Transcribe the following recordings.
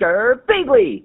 Gerbeegly!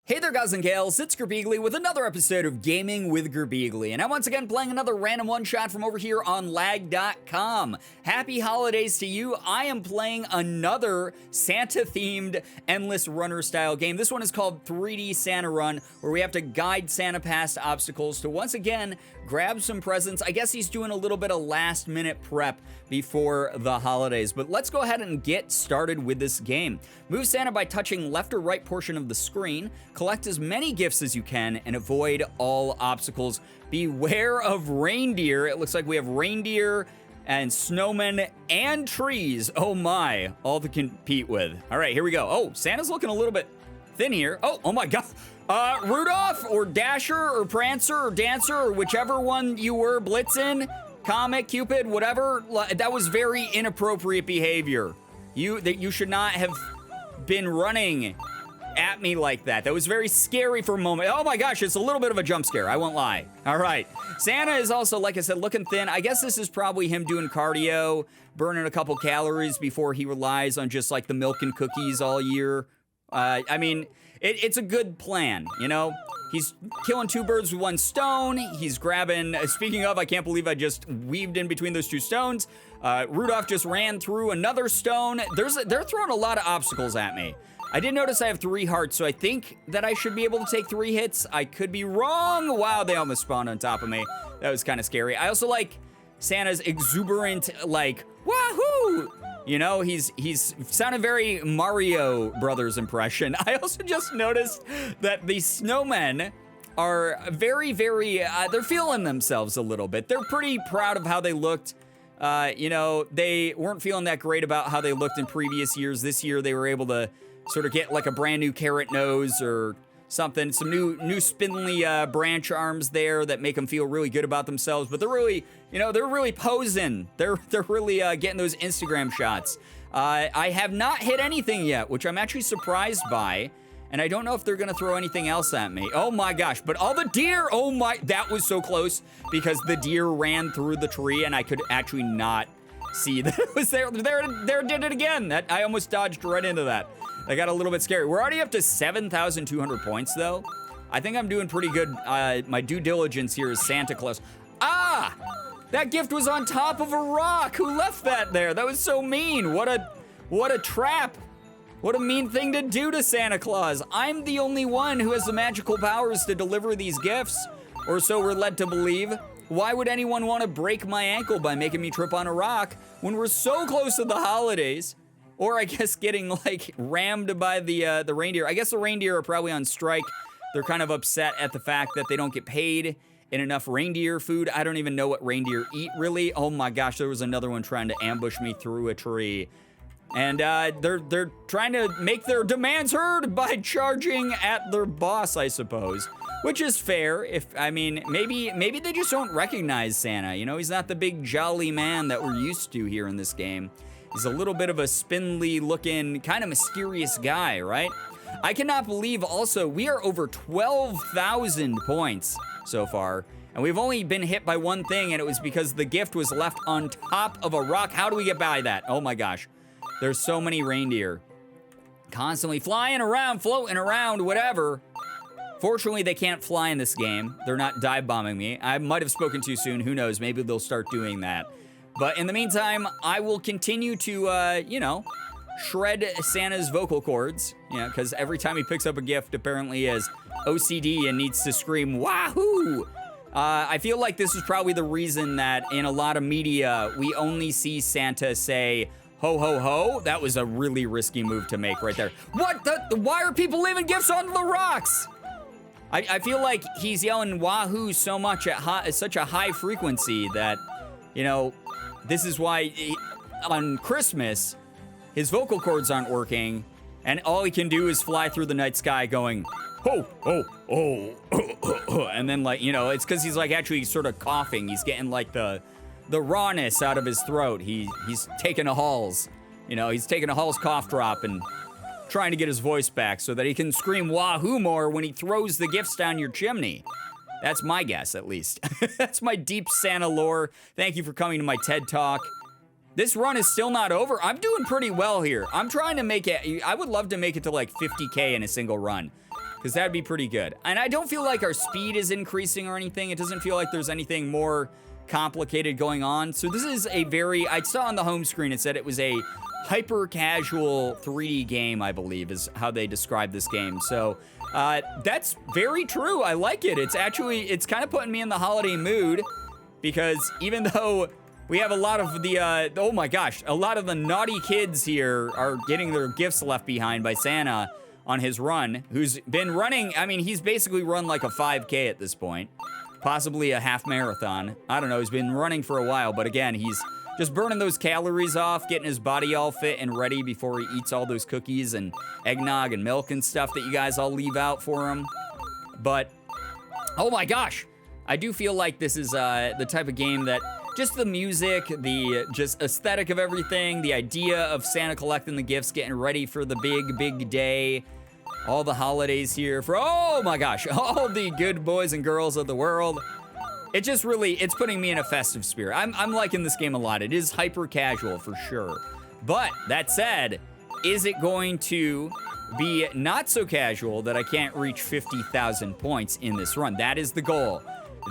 Hey there guys and gals, it's Gerbeegly with another episode of Gaming with Gerbeegly, and I'm once again playing another random one-shot from over here on lag.com. Happy holidays to you. I am playing another Santa-themed Endless Runner style game. This one is called 3D Santa Run, where we have to guide Santa past obstacles to once again grab some presents. I guess he's doing a little bit of last-minute prep before the holidays, but let's go ahead and get started with this game. Move Santa by touching left or right portion of the screen, collect as many gifts as you can, and avoid all obstacles. Beware of reindeer. It looks like we have reindeer and snowmen and trees. Oh my, all to compete with. All right, here we go. Oh, Santa's looking a little bit thin here. Oh my God. Rudolph or Dasher or Prancer or Dancer or whichever one you were, Blitzen, Comet, Cupid, whatever, that was very inappropriate behavior. You should not have been running at me like that. That was very scary for a moment. Oh my gosh, it's a little bit of a jump scare, I won't lie. All right, Santa is also, like I said, looking thin. I guess this is probably him doing cardio, burning a couple calories before he relies on just like the milk and cookies all year. I mean, it's a good plan, you know? He's killing two birds with one stone. He's grabbing, speaking of, I can't believe I just weaved in between those two stones. Rudolph just ran through another stone. They're throwing a lot of obstacles at me. I did notice I have 3 hearts, so I think that I should be able to take 3 hits. I could be wrong. Wow, they almost spawned on top of me. That was kind of scary. I also like Santa's exuberant, like, wahoo! You know, he's sounded very Mario Brothers impression. I also just noticed that the snowmen are very, they're feeling themselves a little bit. They're pretty proud of how they looked. You know, they weren't feeling that great about how they looked in previous years. This year, they were able to sort of get like a brand new carrot nose or something, some new spindly branch arms there that make them feel really good about themselves. But they're really, you know, they're really posing. They're really getting those Instagram shots. I have not hit anything yet, which I'm actually surprised by. And I don't know if they're gonna throw anything else at me. Oh my gosh, but all the deer, oh my, that was so close because the deer ran through the tree and I could actually not see that it was there. There did it again. That I almost dodged right into that. I got a little bit scary. We're already up to 7,200 points, though. I think I'm doing pretty good. My due diligence here is Santa Claus. Ah! That gift was on top of a rock. Who left that there? That was so mean. What a trap. What a mean thing to do to Santa Claus. I'm the only one who has the magical powers to deliver these gifts, or so we're led to believe. Why would anyone want to break my ankle by making me trip on a rock when we're so close to the holidays? Or I guess getting like rammed by the reindeer. I guess the reindeer are probably on strike. They're kind of upset at the fact that they don't get paid in enough reindeer food. I don't even know what reindeer eat really. Oh my gosh, there was another one trying to ambush me through a tree. And they're trying to make their demands heard by charging at their boss, I suppose. Which is fair. I mean, maybe they just don't recognize Santa. You know, he's not the big jolly man that we're used to here in this game. He's a little bit of a spindly looking, kind of mysterious guy, right? I cannot believe also we are over 12,000 points so far. And we've only been hit by one thing, and it was because the gift was left on top of a rock. How do we get by that? Oh my gosh. There's so many reindeer. Constantly flying around, floating around, whatever. Fortunately, they can't fly in this game. They're not dive bombing me. I might have spoken too soon. Who knows? Maybe they'll start doing that. But in the meantime, I will continue to, you know, shred Santa's vocal cords. You know, because every time he picks up a gift, apparently he has OCD and needs to scream, wahoo! I feel like this is probably the reason that in a lot of media, we only see Santa say, ho, ho, ho. That was a really risky move to make right there. What the? Why are people leaving gifts on the rocks? I feel like he's yelling wahoo so much at such a high frequency that, you know, this is why on Christmas, his vocal cords aren't working, and all he can do is fly through the night sky going, ho, ho, oh, and then like, you know, it's because he's like actually sort of coughing. He's getting like the rawness out of his throat. He's taking a Halls, you know, he's taking a Halls cough drop and trying to get his voice back so that he can scream wahoo more when he throws the gifts down your chimney. That's my guess, at least. That's my deep Santa lore. Thank you for coming to my TED Talk. This run is still not over. I'm doing pretty well here. I'm trying to make it, I would love to make it to like 50K in a single run, because that'd be pretty good. And I don't feel like our speed is increasing or anything. It doesn't feel like there's anything more complicated going on. So this is a very, I saw on the home screen, it said it was a hyper casual 3D game, I believe is how they describe this game. So that's very true. I like it. It's kind of putting me in the holiday mood, because even though we have a lot of the, oh my gosh, a lot of the naughty kids here are getting their gifts left behind by Santa on his run, who's been running, I mean, he's basically run like a 5K at this point, possibly a half marathon. I don't know, he's been running for a while, but again, he's just burning those calories off, getting his body all fit and ready before he eats all those cookies and eggnog and milk and stuff that you guys all leave out for him. But, oh my gosh, I do feel like this is the type of game that just the music, the just aesthetic of everything, the idea of Santa collecting the gifts, getting ready for the big, big day, all the holidays here for, oh my gosh, all the good boys and girls of the world. It just really, it's putting me in a festive spirit. I'm liking this game a lot. It is hyper casual for sure. But that said, is it going to be not so casual that I can't reach 50,000 points in this run? That is the goal.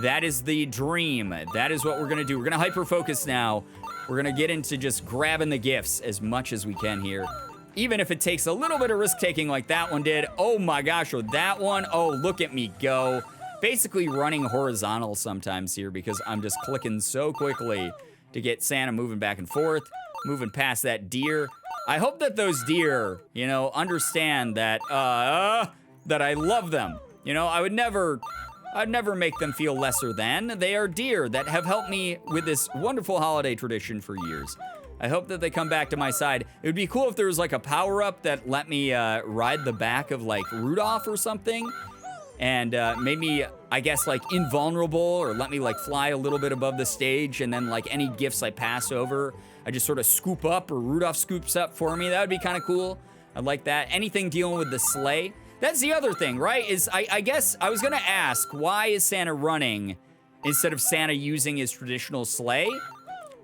That is the dream. That is what we're gonna do. We're gonna hyper focus now. We're gonna get into just grabbing the gifts as much as we can here. Even if it takes a little bit of risk taking like that one did. Oh my gosh, or that one. Oh, look at me go. Basically running horizontal sometimes here because I'm just clicking so quickly to get Santa moving back and forth, moving past that deer. I hope that those deer, you know, understand that, that I love them. You know, I'd never make them feel lesser than. They are deer that have helped me with this wonderful holiday tradition for years. I hope that they come back to my side. It would be cool if there was like a power-up that let me ride the back of like Rudolph or something, and made me, I guess, like invulnerable, or let me like fly a little bit above the stage, and then like any gifts I pass over, I just sort of scoop up, or Rudolph scoops up for me. That would be kind of cool. I'd like that. Anything dealing with the sleigh. That's the other thing, right? Is I guess I was gonna ask, why is Santa running instead of Santa using his traditional sleigh?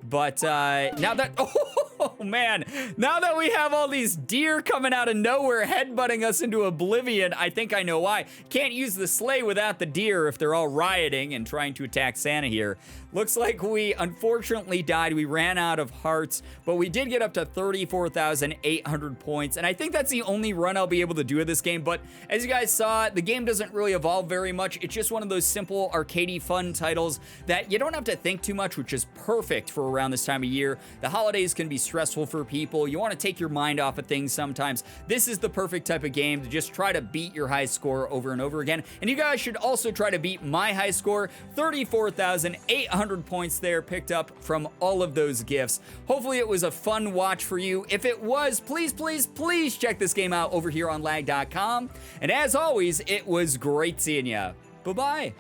But now that, oh man, now that we have all these deer coming out of nowhere headbutting us into oblivion, I think I know why. Can't use the sleigh without the deer if they're all rioting and trying to attack Santa here. Looks like we unfortunately died. We ran out of hearts, but we did get up to 34,800 points, and I think that's the only run I'll be able to do of this game. But as you guys saw, the game doesn't really evolve very much. It's just one of those simple, arcadey, fun titles that you don't have to think too much, which is perfect for around this time of year. The holidays can be stressful for people. You want to take your mind off of things sometimes. This is the perfect type of game to just try to beat your high score over and over again. And you guys should also try to beat my high score, 34,800 points there, picked up from all of those gifts. Hopefully it was a fun watch for you. If it was, please, please, please check this game out over here on lag.com. And as always, it was great seeing ya. Bye-bye.